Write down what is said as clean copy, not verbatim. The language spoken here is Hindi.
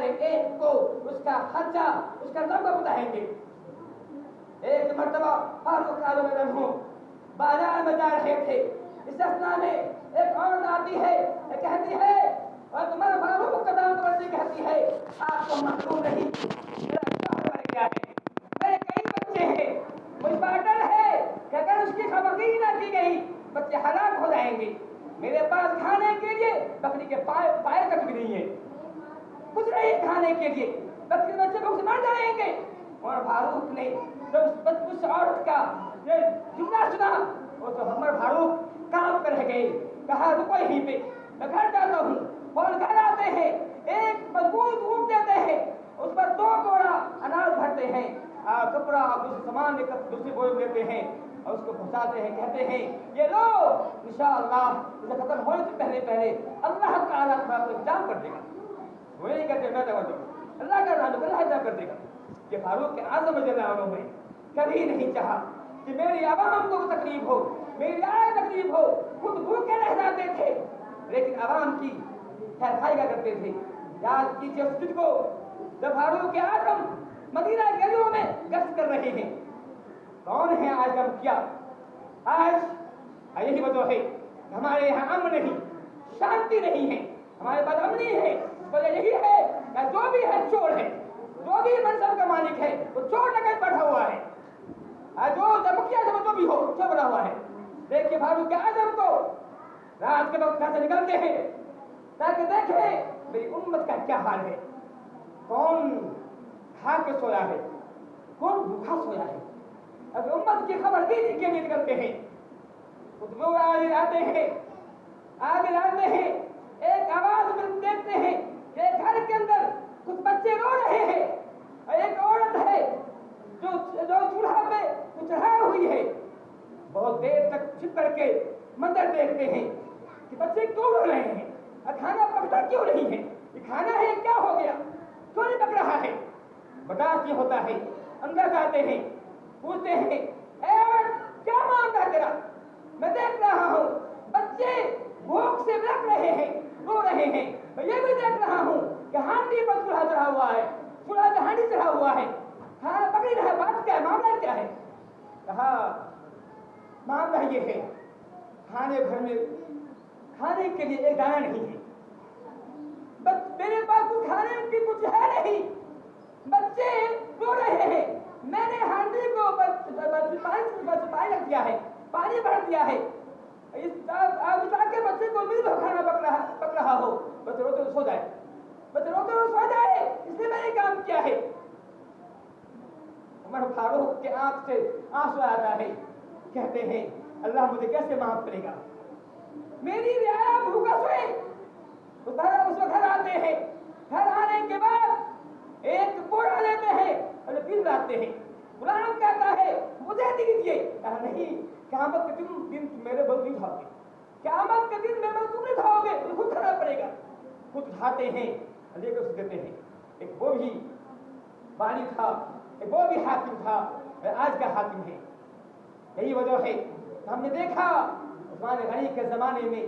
हर एक को उसका खर्चा, उसका नफा बताएंगे। एक मर्तबा फारूक आलम हो बाजार में जा रहे थे। इस अवस्था में एक औरत आती है, कहती है, और तुम्हारा फारूक कदम पकड़ती कहती है, आपको मालूम नहीं मेरा शौहर मर गया है, मेरे कई बच्चे हैं, मुझ पर डर है कि अगर उसकी खबरदारी न की गई बच्चे हलाक हो जाएंगे। मेरे पास खाने के लिए बकरी के पाए तक भी नहीं है, कुछ नहीं खाने के लिए, बकरी बच्चे भूख मर जाएंगे। और फारूक ने जब उस औरत का ये जुमला सुना, वो तो उमर फारूक काम कर गए, कहा रुको यहीं पे, मैं घर जाता हूँ। और घर आते हैं, एक मजबूत ऊँट देते हैं, उस पर 2 बोरा अनाज भरते हैं, कपड़ा दूसरे सामान दूसरी बोरी लेते हैं और उसको पहुंचाते हैं। कहते हैं ये लो, इंशाअल्लाह इसे खत्म होने से पहले पहले अल्लाह ताला तुम्हारा इंतजाम कर देगा। वो नहीं कहते मैं दवा दूँ, अल्लाह का नाम अल्लाह इंतजाम कर देगा। कि फारूक के आज़म रज़ियल्लाहु अन्हु कभी नहीं चाहा कि मेरी आवाम को तकलीफ हो, मेरी आय तकलीफ हो, खुद भूखे रह जाते थे लेकिन आवाम की खैर खाई का करते थे। याद कीजिए उस दिन को जब फारूक के आज़म मदीना गलियों में गश्त कर रहे हैं। कौन है आज़म क्या? आज यही वजह है हमारे यहाँ अमन नहीं, शांति नहीं है, हमारे पास अमनी है। वजह यही है कि जो भी है चोर है, जो भी मनसब का मालिक है वो चोर डकैत बैठा हुआ है, जो मुखिया सब जो भी हो चोर बना हुआ है। देखिए फारूक के आज़म को रात के वक्त घर से निकलते हैं ताकि देखें मेरी उम्मत का क्या हाल है, कौन खा के सोया है, कौन भूखा सोया है। अब उम्मत की खबर देने के लिए निकलते हैं। कुछ लोग आगे लाते हैं, एक आवाज में देखते हैं कि घर के अंदर कुछ बच्चे रो रहे हैं और एक औरत है जो चूल्हा पे कुछ चढ़ाई हुई है। बहुत देर तक छिप करके मंदिर देखते हैं कि बच्चे क्यों रो रहे हैं और खाना पकता क्यों नहीं है, ये खाना है क्या हो गया, क्यों नहीं पक रहा है। बर्दाश्त नहीं होता है, अंदर जाते हैं, पूछते हैं क्या मामला तेरा। मैं देख रहा हूँ बच्चे भूख से लग रहे हैं, रो रहे हैं। मैं ये भी देख रहा हूँ कि हांडी पर चूल्हा चढ़ा हुआ है, चूल्हा पे हांडी चढ़ा हुआ है, खाना पकड़ी रहा है, बात क्या है, मामला क्या है। कहा मामला ये है खाने घर में खाने के लिए एक दाना नहीं है, बस मेरे पास कुछ खाने की कुछ है नहीं, बच्चे रो रहे हैं। मैंने हांडी को पानी रख दिया है, पानी भर दिया है, ताकि बच्चे को मिल खाना पक रहा हो, बच्चे रोते सो जाए, बच्चे रोते सो जाए, इसलिए मैंने काम किया है। उमर फारूक के आंख से आंसू आता है, कहते हैं अल्लाह मुझे कैसे माफ करेगा, मेरी रियाया भूखा सोए। उस घर आते हैं, घर आने के बाद एक बोरा लेते हैं और फिर लाते हैं। कुरान कहता है मुझे दीजिए, कहा नहीं, क़यामत के दिन मेरे बल नहीं खाओगे, क़यामत के दिन मेरे बल तुम नहीं खाओगे, तो खुद खाना पड़ेगा। खुद खाते हैं, लेकर उसे देते हैं। एक वो भी वाली था, एक वो भी हाकिम था, आज का हाकिम है। यही वजह है हमने देखा उस्मान गनी के जमाने में